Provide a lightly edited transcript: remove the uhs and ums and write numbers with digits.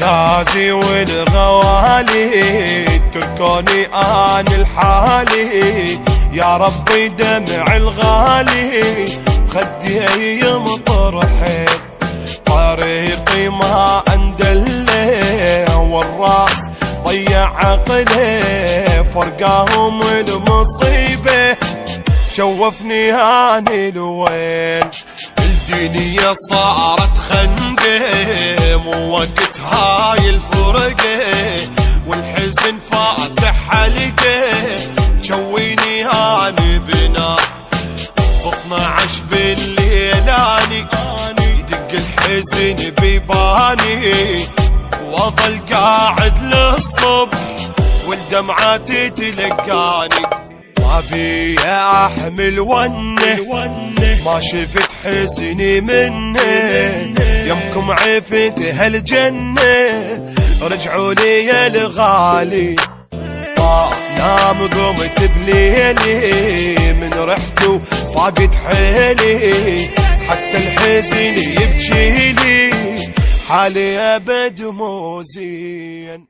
عزازي والغوالي تركوني آن الحالي، يا ربي دمع الغالي خدي مطرحين، طريقي ما اندله والراس ضيع عقله، فرقاهم المصيبة شوفني هاني الوين، الدنيا صارت خنقة مو وقت هاي الفرقة، والحزن فاتح حلقة تشويني هاني بنار، ب12 بالليل اني يدق الحزن بيباني، واظل قاعد للصبح والدمعات تلقاني، ما بي احمل ونه ما شفت حزني منه، يمكم عفت هالجنة رجعوا لي يا الغالي، ما نام قمت بليلي من ريحته فاقد حيلي، حتى الحزن يبكيلي حالي ابد مو زين.